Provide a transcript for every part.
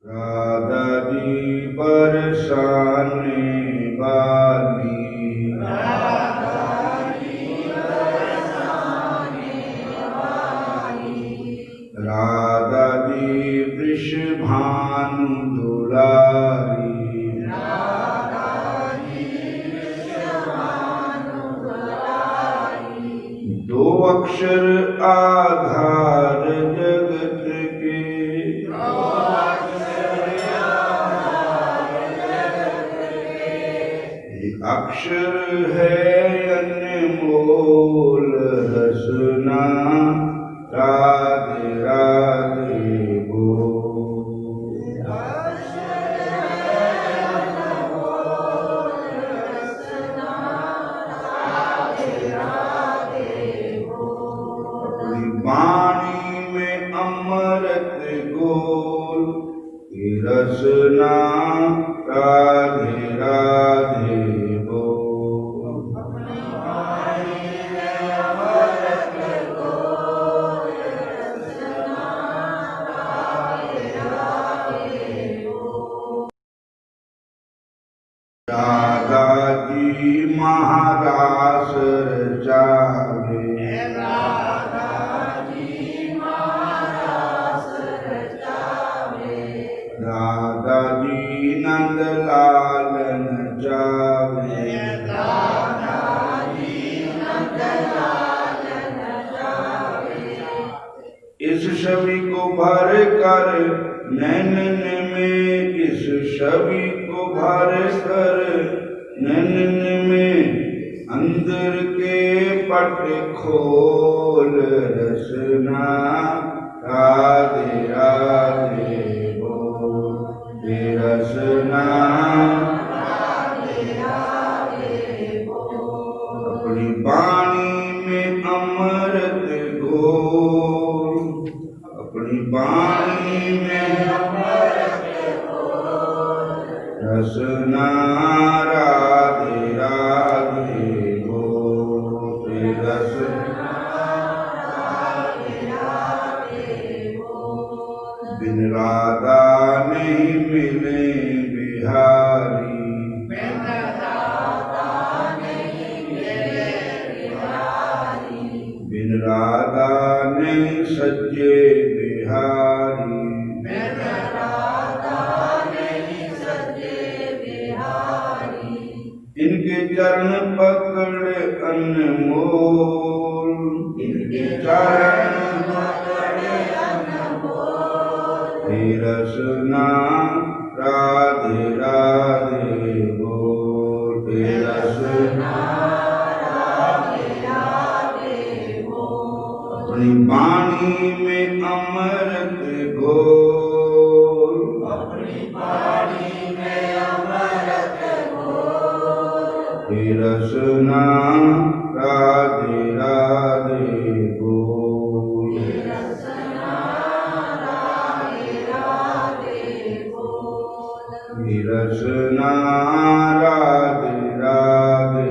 राधा जी बरसाने वाली, राधा जी वृषभानु दुलारी, दो अक्षर आधार जगत के, अक्षर है अनमोल रसना, राधे राधे बोल। अपनी वाणी में अमृत घोल की रसना, राधे राधे राधा जी महारास रचावे, राधा जी नंदलाल नचावे, इस छवि को भर कर नैनन में, इस छवि को भर कर नैनन में, अंदर के पट खोल रसना, राधे राधे बोल रसना, अपनी वाणी में अमृत घोल, अपनी वाणी में रसना, राधे राधे बोल रसना, बिन राधा नहीं मिले बिहारी, बिन राधा नहीं सच्चे बिहारी, इनके चरण पकड़ अनमोल, इनके चरण पकड़ अनमोल, रसना, राधे राधे बोल रसना, राधे राधे बोल। अपनी वाणी में अमृत घोल, अपनी वाणी में अमृत रसना, राधे राधे बोल रसना, राधे राधे बोल रसना, राधे राधे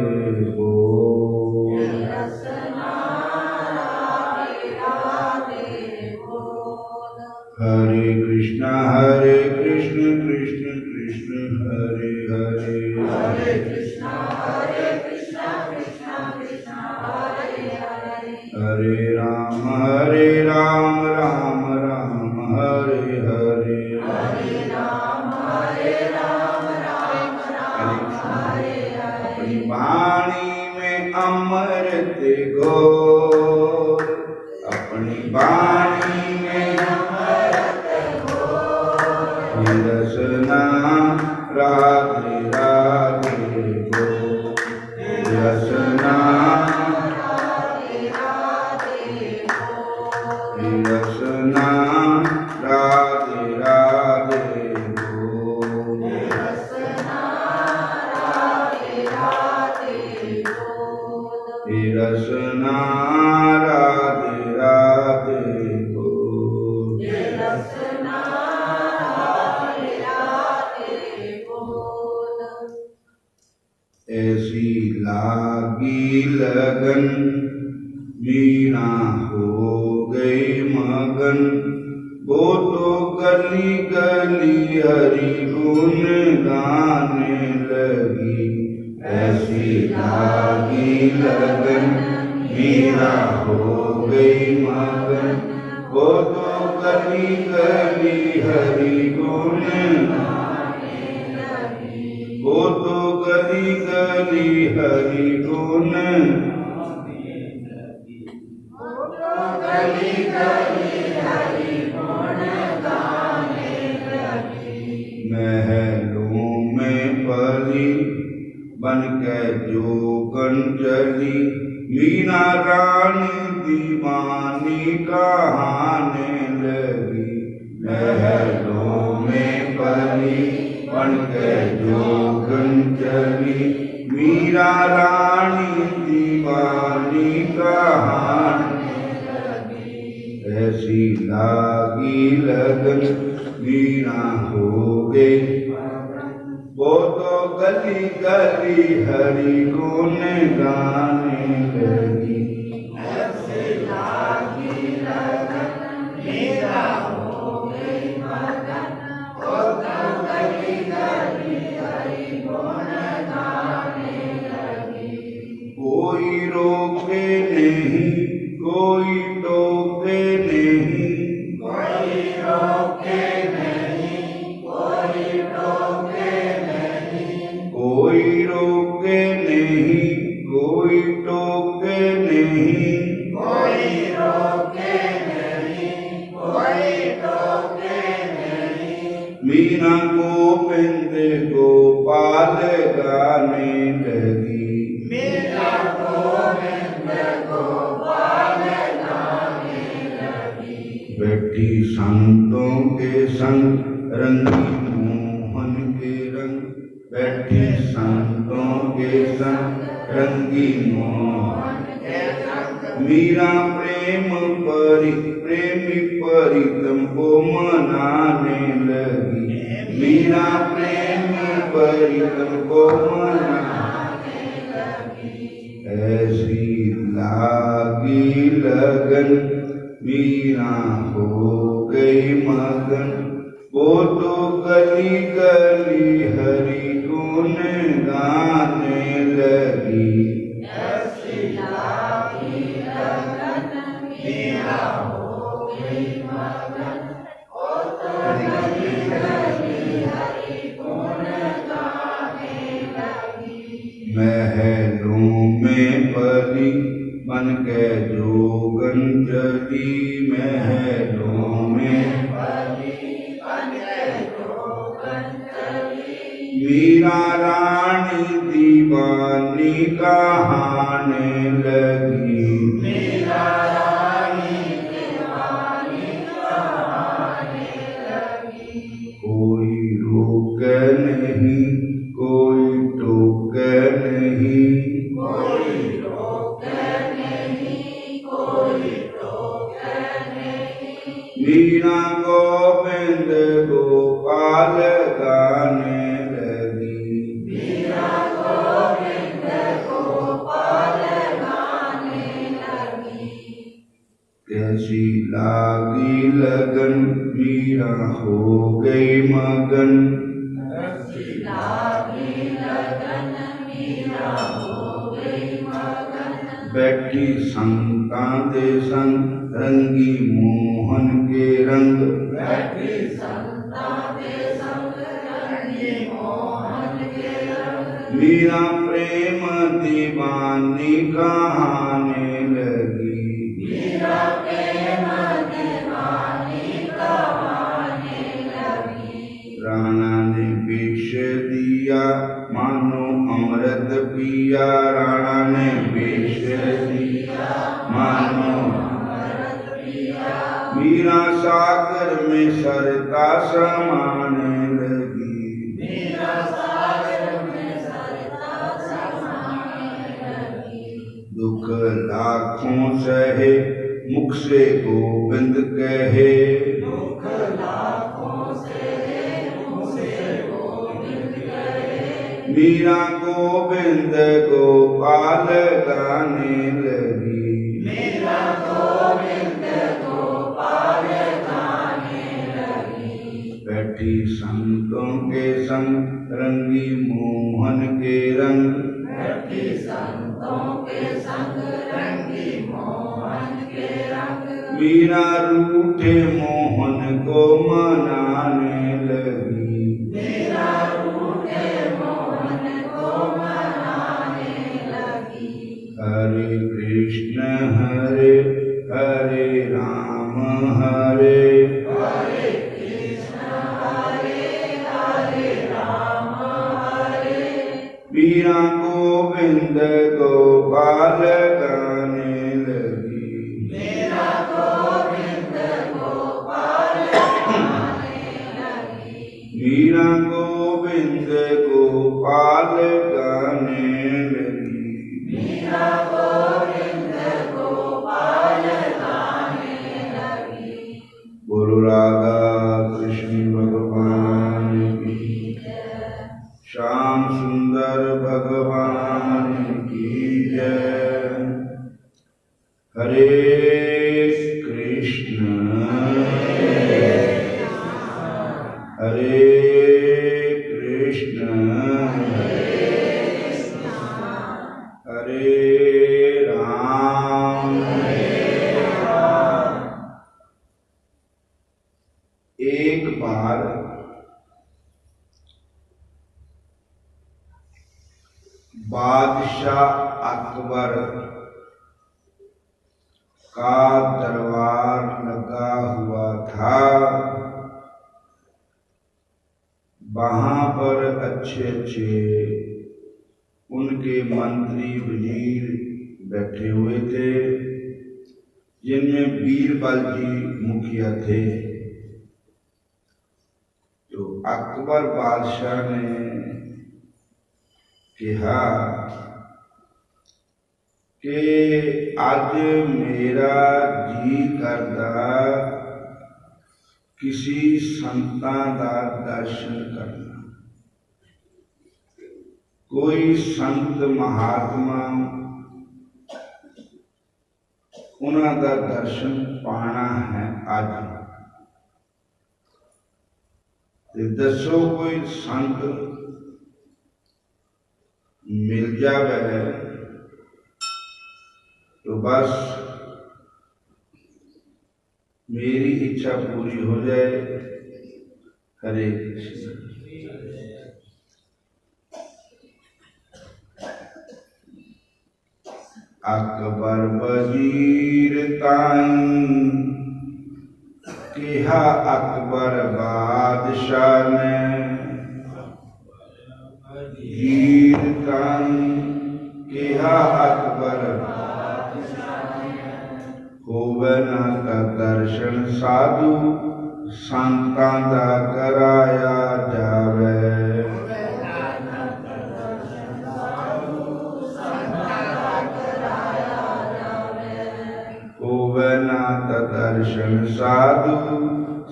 बोल रसना, राधे राधे बोल। हरे कृष्ण कृष्ण कृष्ण हरे हरे, हरे कृष्ण कृष्ण कृष्ण हरे हरे, हरे राम राम राम हरे हरे, हरे राम राम राम हरे हरे। अपनी वाणी में अमृत घोल, अपनी वाणी में अमृत घोल रसना, राधे राधे बोल रसना, राधे राधे बोल रसना, राधे राधे बोल रसना, राधे राधे बोल रसना, राधे राधे बोल रसना, राधे राधे बोल। ऐसी लागी लगन मीना हो गई मगन, वो तो गली गली गली हरि गुण गाने लगी। ऐसी लागी लगन मीरा हो गई मगन, वो तो गली गली हरि गुण गाने लगी। वो तो गली गली हरि गुण गाने लगी। वो तो गली गली हरि गुण गाने लगी। महलों में पली बन के जोगन चली, मीना रानी दीवानी कहाने लगी। महलों में पली बन के जोगन चली, मीरा रानी दीवानी कहाने लगी। ऐसी लागी लगन मीरा हो गई, वो तो गली गली हरि गुण गाने लगी। ऐसी लागी लगन मीरा हो गई मगन, वो तो गली गली हरि गुण गाने लगी। कोई रोके नहीं कोई टोके नहीं, कोई रोके नहीं कोई टोके नहीं, कोई रोके नहीं कोई टोके नहीं, कोई रोके नहीं कोई टोके नहीं। मीना गोविंद गोपाल गाने लगी। मीना गोविंद गोपाल गाने लगी। बैठी संतों के संग रंगी मोहन के रंग, बैठी संतों के संग रंगी मोहन के रंग। मीरा प्रेमी प्रीतम को मनाने लगी। मीरा प्रेमी प्रीतम को मनाने लगी। ऐसी लागी लगन मीरा हो गई मगन, वो तो गली गली हरि गुण गाने लगी। ऐसी लागी लगन मीरा हो गई मगन, वो तो गली गली हरि गुण गाने लगी। महलों में पली बन के जोगन चली, महलों में पली बन के जोगन चली। मीरा रानी दीवानी कहाने लगी। मीरा रानी दीवानी कहाने लगी। कोई रोके नहीं कोई टोके नहीं, कोई रोके नहीं कोई टोके नहीं। मीरा गोविंद गोपाल गाने लगी। मीरा गोविंद गोपाल गाने लगी। कैसी लागी लगन मीरा हो गई मगन, कैसी लागी लगन मीरा हो गई मगन। बैठी संतां दे संग रंगी मोहन के रंग, बैठी संतां दे संग रंगी मोहन के रंग। मीरा प्रेम दीवानी कहाने लगी। मीरा प्रेम दीवानी कहाने लगी। राणा ने विष दिया मानो अमृत पिया, राणा ने विष दिया मानो अमृत पिया। मीरा सागर में सरता समाने लगी। मीरा सागर में सरता समाने लगी। दुख लाखों सहे मुख से गोविंद कहे, दुख लाखों सहे मुख से गोविंद कहे। मीरा गोविंद गोपाल गाने लगी। मीरा गोविंद गोपाल गाने लगी। बैठी संतों के संग रंगी मोहन के रंग, बैठी संतों के संग रंगी मोहन के रंग। मीरा रूठे मोहन को मनाने लगी, मीरा रूठे मोहन को मनाने लगी। हरे कृष्ण हरे हरे राम हरे हरे कृष्ण हरे हरे राम हरे। मीरा गोविंद गोपाल गाने लगी, मीरा गोविंद गोपाल गाने लगी। मीरा गोविंद गोपाल गाने लगी। मीरा गोविंद गोपाल गाने लगी। बोलो राधा कृष्ण भगवान की, श्याम सुंदर भगवान की जय। हरे कृष्ण हरे कृष्ण हरे राम। एक बार बादशाह अकबर का दरबार लगा हुआ था। वहां पर अच्छे अच्छे उनके मंत्री वजीर बैठे हुए थे, जिनमें बीरबल जी मुखिया थे। तो अकबर बादशाह ने कहा कि आज मेरा जी करदा किसी संतां दा दर्शन करना। कोई संत महात्मा उन्हां दा दर्शन पाना है अज। ते दसो कोई संत मिल जावे तो बस मेरी इच्छा पूरी हो जाए। हरे कृष्ण। अकबर वजीर ताई कहा अकबर बादशाह ने, वजीर ताई कहा अकबर होवे ना ता दर्शन साधु संतां दा कराया जावे। होवे ना ता दर्शन साधु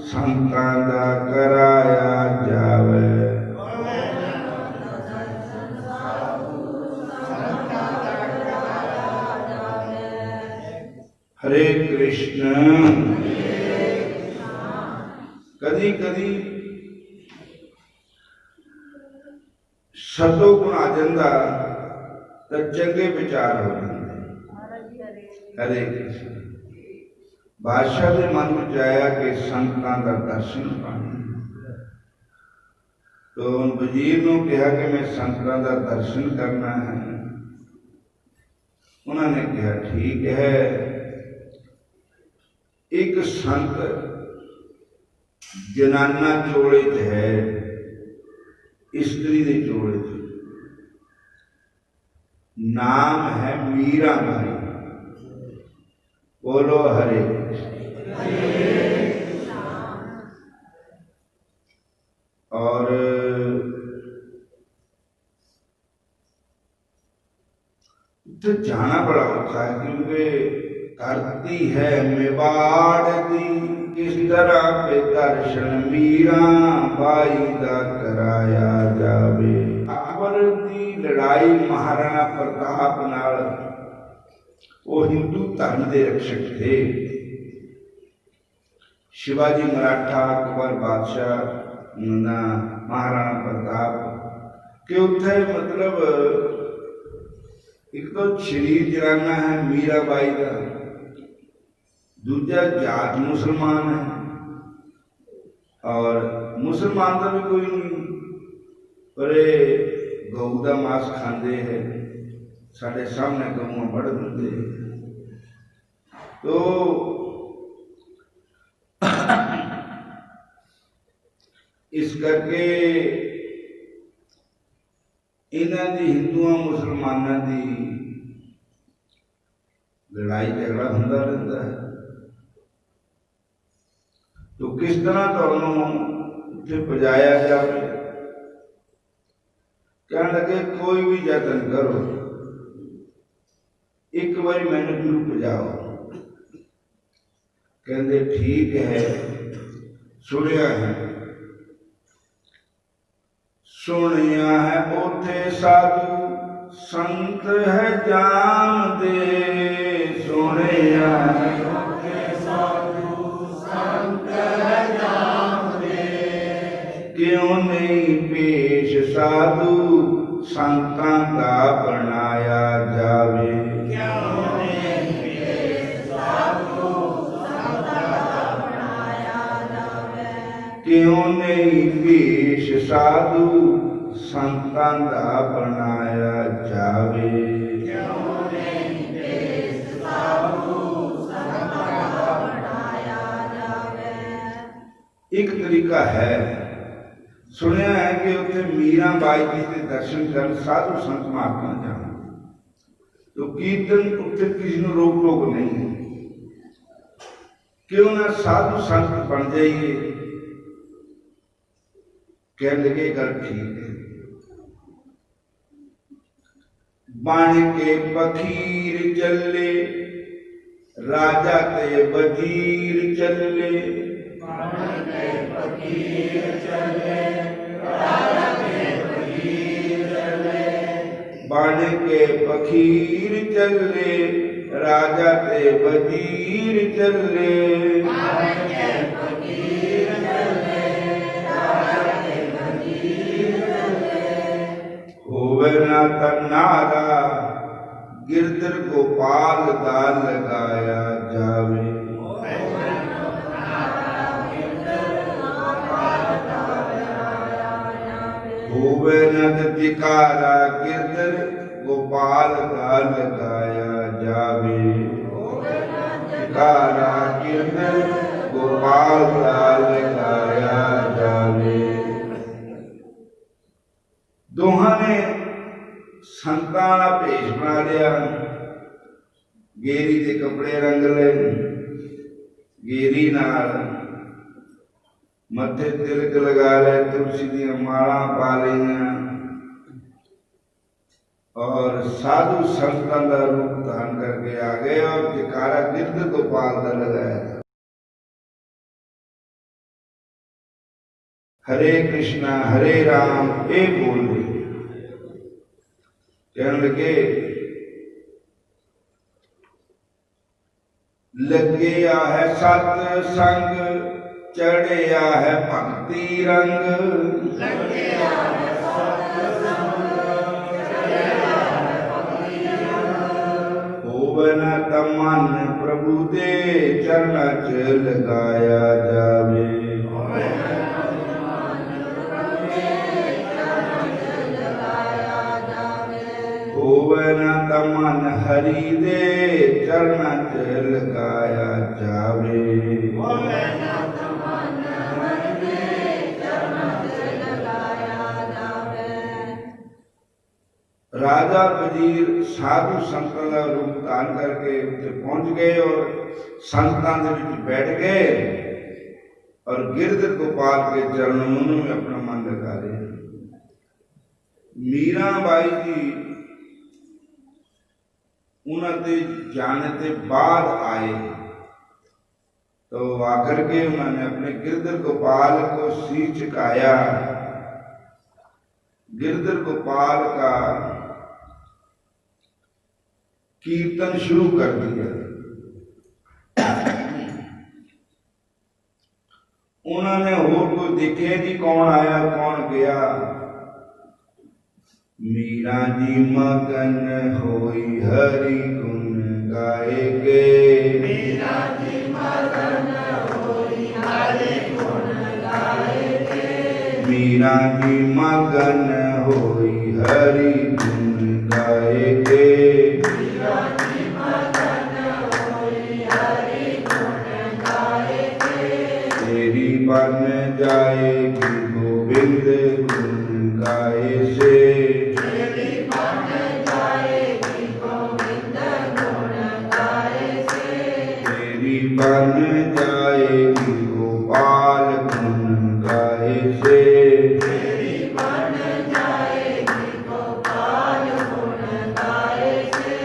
संतां दा कराया जावे। हरे कृष्ण। कदी कदी सतो गुण आ जाता तो चंगे विचार हो जाते। हरे कृष्ण। बादशाह के मन में आया कि संतां का दर्शन पाना। तो वजीर ने कहा कि मैं संतां का दर्शन करना है। उन्होंने कहा ठीक है। एक संत जनाना चोले च है, स्त्री के चोले च, नाम है मीरा बाई। बोलो हरे और तो जाना बड़ा औखा है क्योंकि करती है मेवाड़ दी किस तरह पे दर्शन मीरा बाई दा कराया जावे। अकबर दी लड़ाई महाराणा प्रताप नाल, वो हिंदू धर्म के रक्षक थे। शिवाजी मराठा अकबर बादशाह महाराणा प्रताप के उत्थे मतलब एक तो शरीर जराना है मीराबाई का, दूजा जात मुसलमान है, और मुसलमान का भी कोई नहीं पर गऊ का मांस खाते हैं, साढ़े सामने गऊ बढ़ दिते। तो इस करके इन्हां दी हिंदुआं मुसलमानां दी लड़ाई झगड़ा होंदा रहता है। तो किस तरह तुहानूं उत्थे पहुंचाया जाए, कहने लगे कोई भी यतन करो, एक बार मैनू जरूर पहुंचाओ। कहते ठीक है, सुनिया है, सुनिया है उथे साधु संत है जाम दे, सुनिया है उथे साधु संत है जाम दे, क्यों नहीं पेश साधु संतां दा बनाया जावे, क्यों नहीं पेश साधु संतां दा बनाया जावे, क्यों नहीं पेश साधु संतां दा बनाया जावे, क्यों नहीं पेश साधु संतां दा बनाया जावे। एक तरीका है, सुनिया है कि उत्थे मीराबाई जी के दर्शन कर साधु संत महात्मा जान, तो कीर्तन उत्थे किसी को रोक टोक नहीं, क्यों ना साधु संत बन जाइए। कह लगे कर ठीक है। बन के फकीर चले राजा ते वजीर चले, बन के फकीर चले राजा ते वजीर चले, बन के फकीर चले राजा ते वजीर चले, बन के फकीर चले राजा ते वजीर चले, होवे ना तन्नारा गिरधर गोपाल दा लगाया जावे, होवे न दिकारा गिरधर गोपाल दा लगाया जावे, दिकारा गिरधर गोपाल दा लगाया जावे। दोहां ने संतां दा भेष बना लिया, गेरी के कपड़े रंग ले, गेरी नाल मथे तिलक लगा ले, तुलसी दी माला पा लिया और साधु संतां का रूप धारण करके आ गए और जयकारा गिरधर गोपाल का लगाया। हरे कृष्णा हरे राम ये बोल रहे, कहने लगे लगे है सत्संग चढ़िया है भक्ति रंग, लगिया है सत्संग चढ़िया है भक्ति रंग, होवे न तमन प्रभु दे चरणा च लगाया जावे, होवे न तमन प्रभु दे चरणा च लगाया जावे, होवे न तमन हरि दे चरणा च लगाया जावे, होवे न राजा वजीर साधु संतां का रूप धारण करके उत्थे पहुंच गए और संतां दे विच बैठ गए और गिरधर गोपाल के चरणों में अपना मन लगा रहे। मीराबाई जी उन्होंने जाने के बाद आए तो आकर के उन्होंने अपने गिरधर गोपाल को शीश झुकाया, गिरधर गोपाल का कीर्तन शुरू कर दिया। उन्होंने होर कोई देखे नहीं कौन आया कौन गया। मीरा जी मगन होई हरि गुण गाएगे। मीरा जी मगन होई हरि गुण गाएगे। मीरा जी मगन होई हरि गुण गाएगे। मीरा जी मगन होई हरि गुण गाएगे। तेरी बन जाएगी गोविंद गुण गाए से। तेरी बन जाएगी गोविंद गुण गाए से। तेरी बन जाएगी गोपाल गुण गाए से। तेरी बन जाएगी गोपाल गुण गाए से।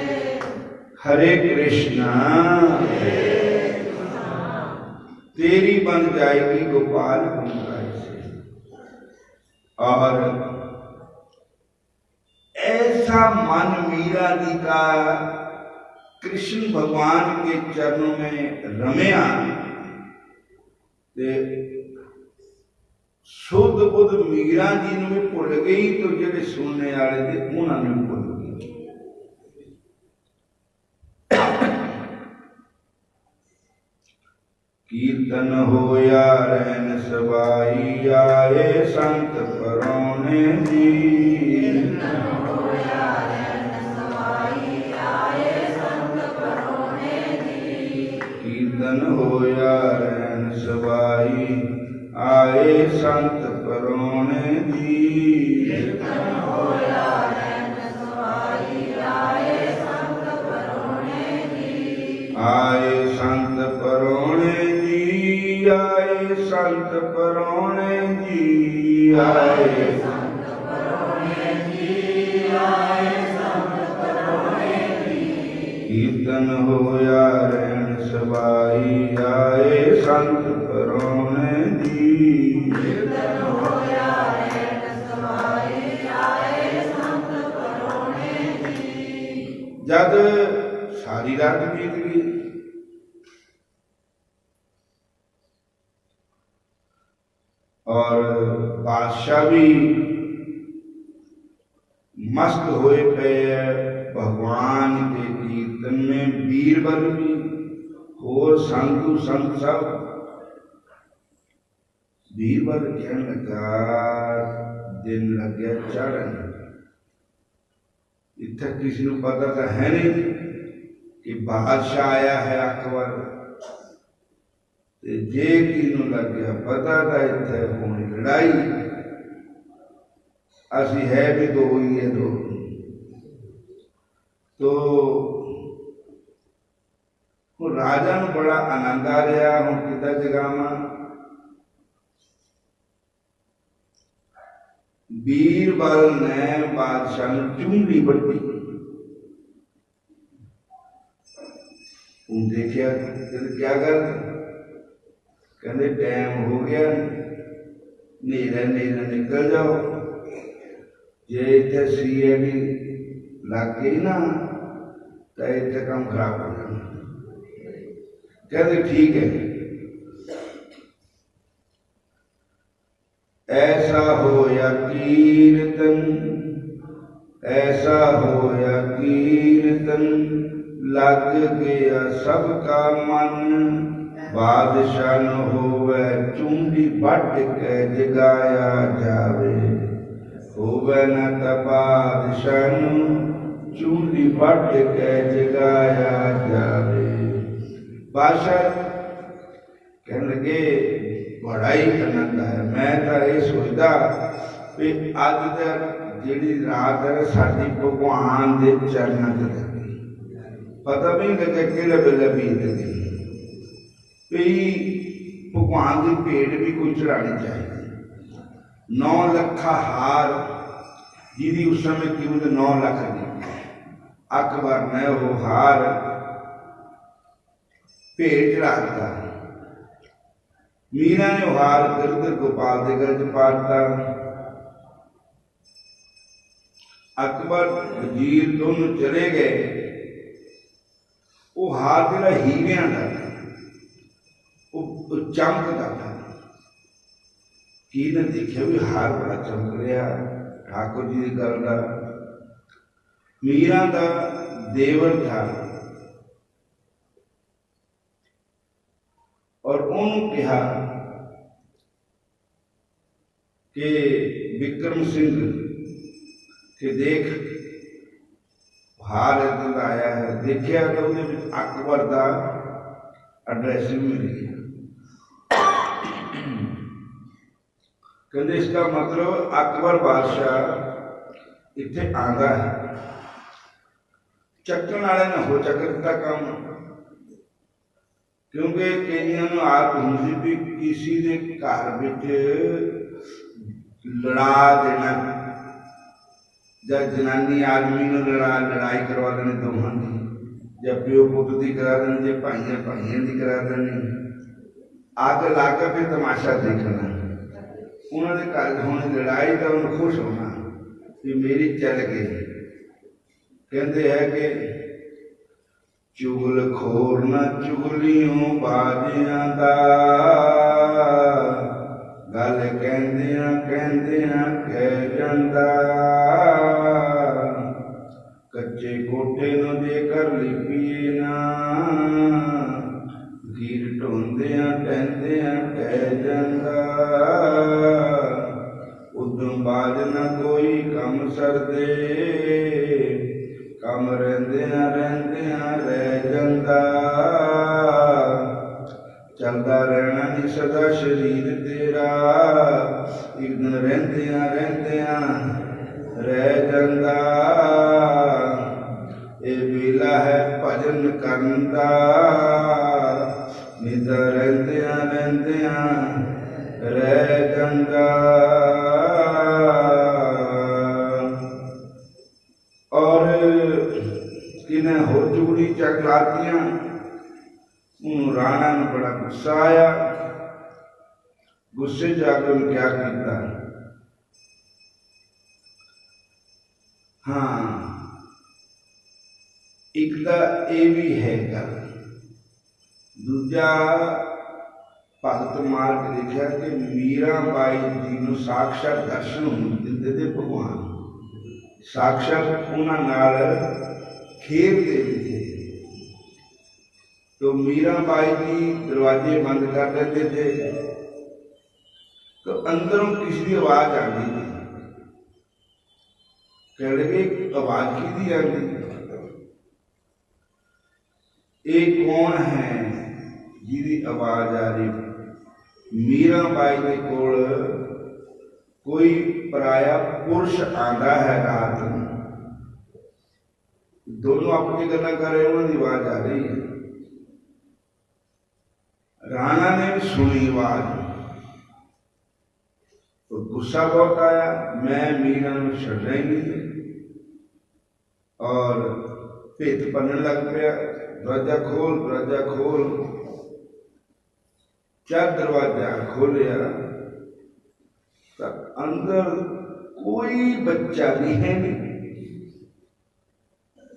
हरे कृष्णा। तेरी बन जाएगी गोपाल गुण गाए से। और ऐसा मन मीरा जी का कृष्ण भगवान के चरणों में रमया ते शुद्ध बुद्ध मीरा जी ने भी भुल गई तो जेडे सुनने वाले थे उन्होंने भी भुल गई। कीर्तन होया रैन सबाई आए संत परौने जी। कीर्तन होया रैन सबाई आए संत परौने जी। कीर्तन होया रैन सबाई आए संत परौने जी। कीर्तन होया रैन सबाई आए संत परौने जी। आए संत परौने जी। आए संत परौने जी। आए संत परौने जी। आए संत परौने जी। कीर्तन होया रैन सबाई आए संत परौने जी। कीर्तन होया रैन सबाई आए संत परौने जी। जद सारी रात बीत गई और बादशाह भी मस्त होए पे भगवान के कीर्तन में। बीरबल भी और संतु संत सब। बीरबल कहने लगा दिन लग गया चढ़न। इतना किसी को पता तो है नहीं कि बादशाह आया है अकबर। जे किनू लग गया पता था इतने होनी लड़ाई। असी है भी दो ही है दो। तो राजा नूं बड़ा आनंद आ रहा हूं किदा जगावा। बीरबल ने बादशाह नूं चूंडी बड़ी। देखिया क्या कर कहते टाइम हो गया नेरा नेरा निकल जाओ। जे इतने सीआईडी लग गई ना तो इतने काम खराब हो जाना। कहते ठीक है। ऐसा हो या कीर्तन। ऐसा हो या कीर्तन लग गया सबका मन। बादशाह न होवे चूंडी बट के जगाया जावे। होवे न त बादशाह न चूंडी बट के जगाया जावे। बादशाह कहने लगे बड़ा ही आनंद आया। मैं तो ये सोचता भी अज तक जी रात है साडी भगवान के चरणों से लगी। पता भी नहीं लगे किहड़े वेले बीत गई। भगवान की भेंट भी कोई चढ़ानी चाहिए। 9 लखा हार जिहदी उस समय कीमत 9 लाख दी। अकबर ने वो हार भेंट चढ़ा दिता। मीरा ने वो हार गिरधर गोपाल के गल च पाता। अकबर वजीर दोनों चले गए। वो हार जरा हीरियां का चमकता था। की ने देखिया भी हार बड़ा चमक रहा ठाकुर जी की गल का। मीरा का देवर था और उन्होंने कहा कि विक्रम सिंह कि देख हार इधर आया है। देखिया तो वो अकबर का एड्रैस भी मिल गया। कहते इसका मतलब अकबर बादशाह इतने आंदा है। चक्कन वाले ने हो चक्कर दिता काम, क्योंकि कईयां आदत होंदी भी किसी के घर विच लड़ा देना या जनानी आदमी ने लड़ाई करवा देनी दोहां की, या प्यो पुत की करा देनी, या भाइयां भाइयां की करा देनी, आग ला के फिर तमाशा देखना। उन्होंने घर होने लड़ाई तो उन्हें खुश होना कि मेरी चल गई। कहते हैं कि चुगल खोर न चुगलियों बाजियां दा, गल कहंदियां कहंदियां कह जांदा, कच्चे कोठे नूं जेकर लिपीए ना, गीर ढोंदियां टहंदियां कह जांदा, उदों बाज न कोई कम सरदे, कम रहिंदियां रहिंदियां रह जांदा, चलदा रहना नहीं सदा शरीर तेरा, एक दिन रहिंदियां रहिंदियां रह जांदा, ये वेला है भजन करन दा, नित रहिंदियां रहिंदियां रह जांदा। और किन्हें हो चुगली चकलातियां, राणा ने बड़ा गुस्सा आया। गुस्से जाकर उन्हें क्या किया, हाँ एक तो ये भी है गल, दूजा भगत मार के देखा कि मीरा बाई जी को साक्षात दर्शन दिते थे भगवान, साक्षात उन्होंने खेलते भी थे। तो मीरा बाई जी दरवाजे बंद कर देते थे तो अंदरों किसी की आवाज आती थी। कह लगे आवाज की आती, ये कौन है जिहदी आवाज आ रही। मीरा बाई के कोल कोई पराया पुरुष आंदा है रात में, दोनों अपनी गल्लां कर रहे, उन्होंने आवाज आ रही है। राणा ने भी सुनी आवाज तो गुस्सा बहुत आया, मैं मीरा को छड्डना ही नहीं, और भेत बनने लग पाया, दरवाजा खोल दरवाजा खोल। क्या दरवाजा खोलिया तो अंदर कोई बच्चा नहीं है,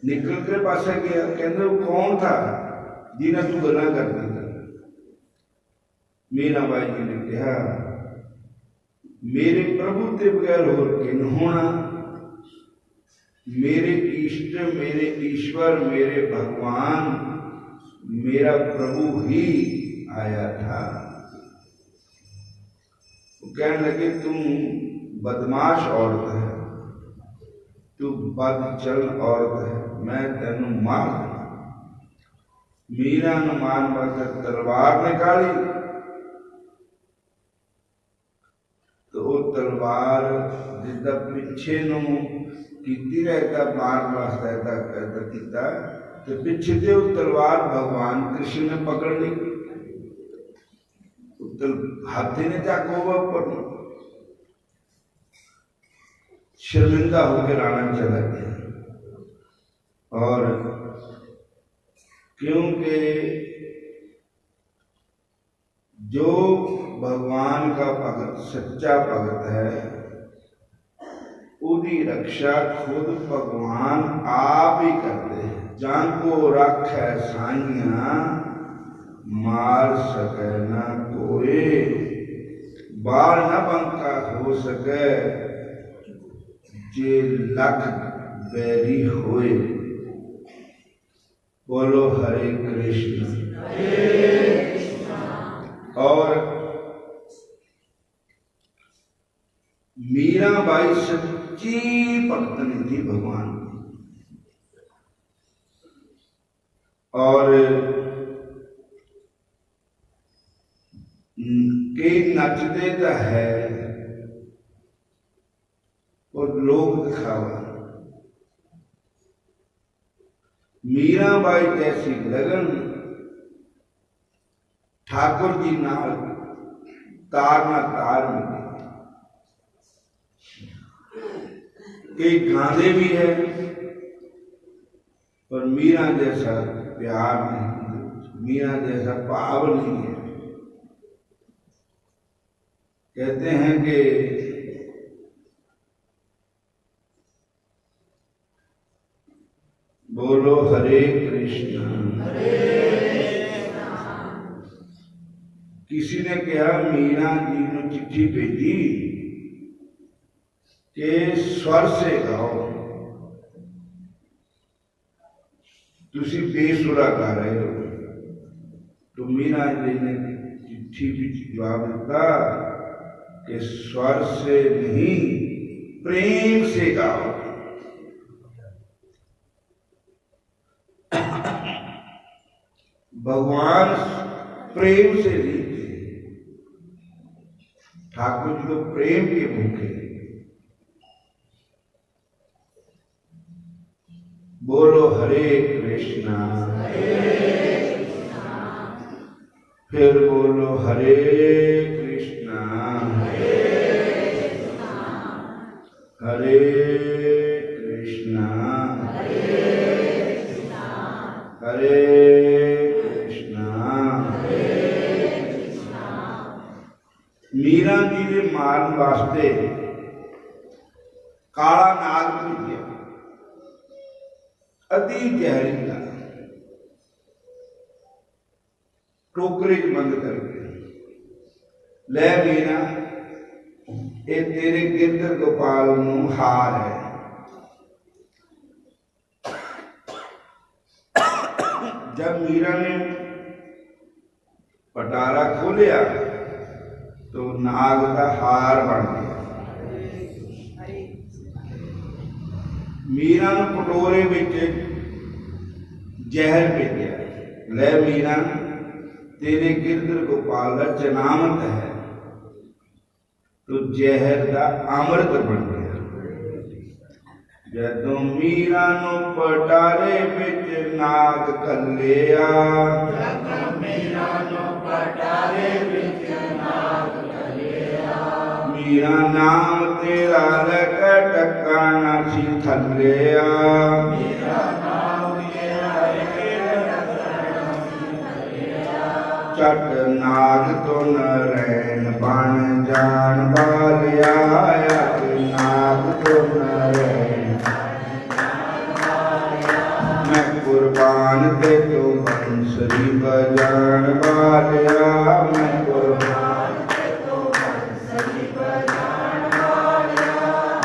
निकल के पास गया। कहते वो कौन था जिन्हें तू गल्लां करती था। मीरा बाई जी ने कहा मेरे प्रभु के बगैर होर किन होना, मेरे इष्ट मेरे ईश्वर मेरे भगवान मेरा प्रभु ही आया था। वो कहने लगे तुम बदमाश औरत है, तू बदचलन औरत है, मैं तेन मार दूं। मीरा ने मारन वास्ते तलवार निकाली तो वो तलवार जिसका पिछे नूं कीती रहता मारन वास्ते ऐसा किया, तो पिछे से वो तलवार भगवान कृष्ण ने पकड़ ली। हाथी ने चाको ऊपर, शर्मिंदा होकर राणा चला गया। और क्योंकि जो भगवान का भगत सच्चा भगत है उसकी रक्षा खुद भगवान आप ही करते हैं। जान को रख है साइया मार सके ना कोई, बाल न बंका हो सके जे लख बैरी होए। बोलो हरे कृष्ण। और मीराबाई सच्ची भक्तनी थी भगवान की। और के नचते तो है और लोग दिखावा। मीराबाई जैसी लगन ठाकुर जी नाल तार ना तार मिली। कई गाने भी है और मीरा जैसा प्यार नहीं, मीरा जैसा भाव नहीं है। कहते हैं कि बोलो हरे कृष्ण। किसी ने कहा मीरा जी ने चिट्ठी भेजी कि स्वर से गाओ, तुसी बेसुरा गा रहे हो। तो मीरा जी ने चिट्ठी भी जवाब दिता कि स्वर से नहीं, प्रेम से गाओ। भगवान प्रेम से लीते, ठाकुर जी तो प्रेम के भूखे। बोलो हरे कृष्णा। फिर बोलो हरे कृष्णा हरे कृष्णा हरे कृष्णा। मीरा जी ने मारन वास्ते काला नाग भेजिया, अति जहरीला, टोकरे च बंद करके। ले मीरा, ये तेरे गिरधर गोपाल नूं हार है। जब मीरा ने पटारा खोलिया तो नाग का हार बन गया। मीरा ने कटोरे विच जहर भेजा। ले मीरा, तेरे गिरधर गोपाल का चनामत है, तो जहर का अमृत बन गया। जदों मीरा नूं पटारे विच नाग घल्लिया, मीरा नाम तेरा लैके टक्का ना सी थल्लिया। चट नाग तो नरैन बन जान बालिया, नाग तो नरैन मैं कुर्बान ते तो बंसरी बजान बालिया। मैं कुर्बान ते तो बंसरी बजान बालिया।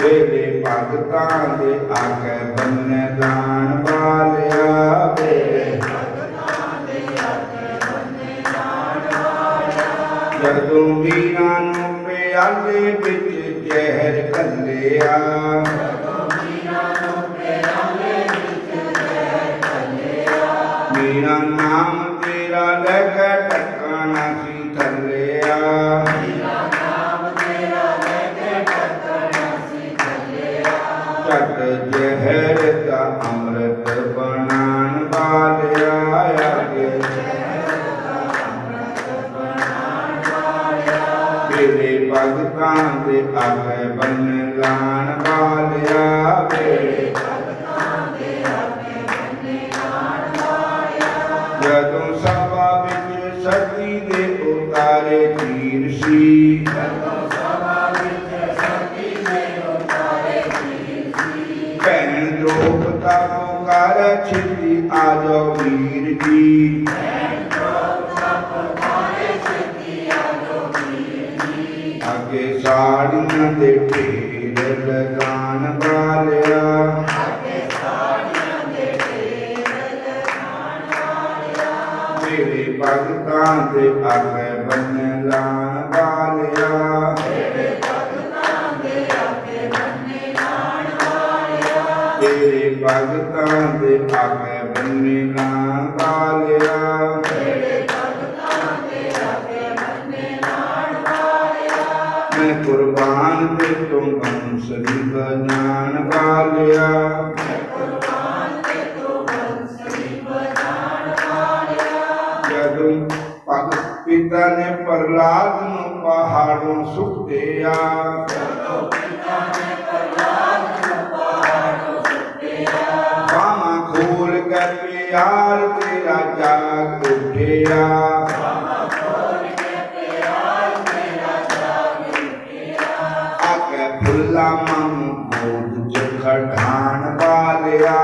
बेले भगतां दे आके बन्ने दान बालिया। जदों मीरा नूं प्याले विच जहर घल्लिया, मीरा नाम तेरा लैके टक्का ना सी थल्लिया। चट जहर का अमृत बनान बालिया। तेरे भगतां दे आगे बन लान बालिया। जदों सभा विच सती दे उतारे तीर सी, भैन द्रौपदा पुकारे छिती आ जाओ वीर जी। तेरे भगतां दे आगे बन्ने ना पालिया तेरे भगतां दे आगे बन्ने नाल वालिया मैं कुर्बान ते तू बंसरी बजान पालिया कुर्बान ते तू बंसरी बजान वालिया जदों भगत पिता ने प्रहलाद नूं पहाड़ों सुट्टिया बाहां खोल के प्यार तेरा जाग उठिया आके फुल्ला मामू गोद च खड़ान पालिया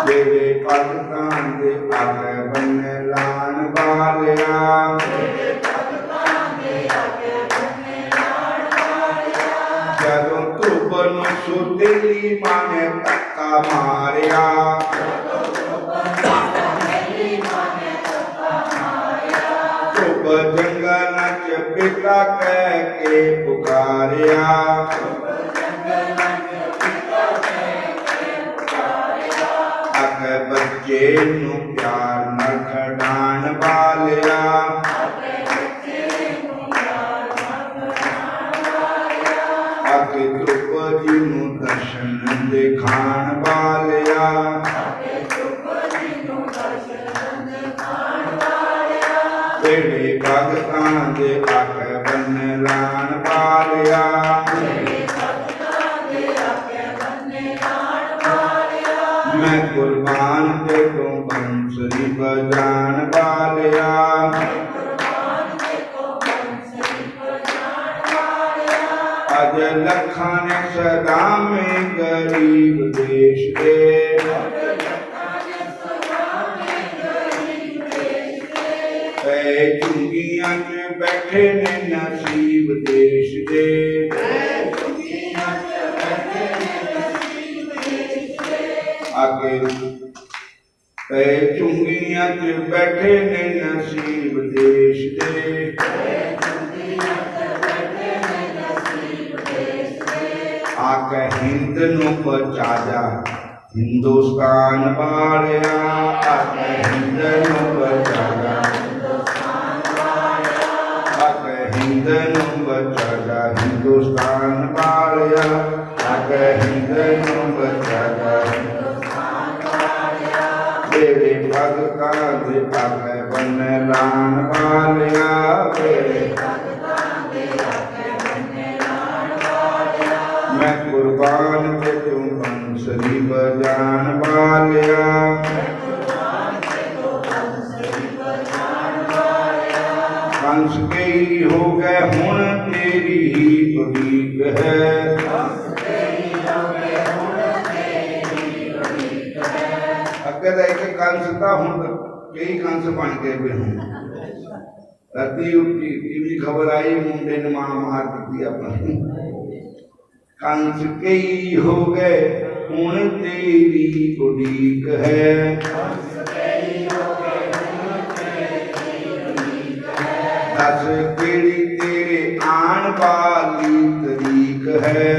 तेरे भगतां दे आगे बन्ने लान पालिया जदों धुप नूं सुतेली मां ने धक्का मारिया धुप जंगल च पिता कह के पुकारिया आके बच्चे नूं प्यार नाल खड़ाण पालिया आके द्रौपदी नूं दर्शन दिखाण पालिया तेरे भगतां दे आगे बन्ने लान पालिया मैं कुर्बान ते तू बंसरी बजान पालिया अज लखां ने सदा में गरीब देश दे ऐ चुंगियां च बैठे ने नसीब देश दे आगे ऐ चुंगियां च बैठे ने नसीब देश दे आके हिंद नूं बचा जा हिंदुस्तान वालिया आके हिंद नूं बचा जा आके हिंद नूं बचा जा हिंदुस्तान वालिया आके हिंद नूं बचा जा तेरे भगतां दे आगे बन्ने लान वालिया तेरे मैं कुर्बान ते तू बंसरी बजान वालिया कंस के ही हो गए हुण तेरी ही उड़ीक है अगे तो एक कंस था हुण कई कंस बन गए पे हूं राती उठी टीवी खबर आई मुंडे ने मार दी अपनी कंस कई हो गए हुण तेरी उड़ीक है दस केड़ी तेरे आन वाली तरीक है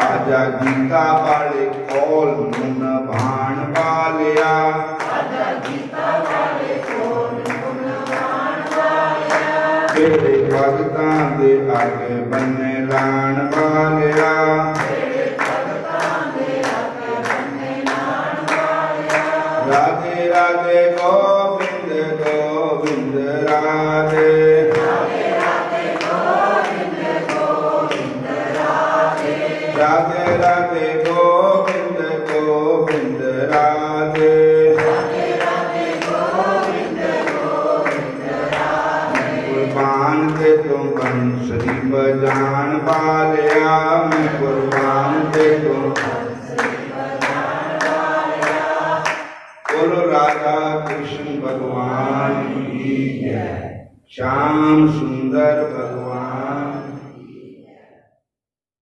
आजा गीता वाले कौल मुन भाण वालिया तेरे भगतां दे आगे बन्ने लान वालिया राधे राधे गोविंद गोविंद राधे राधे राधे गोविंद गोविंद राधे कुर्बान ते तू बंसरी बजान वालिया मैं कुर्बान ते तू बोलो राधा कृष्ण भगवान की जय श्याम सुंदर भगवान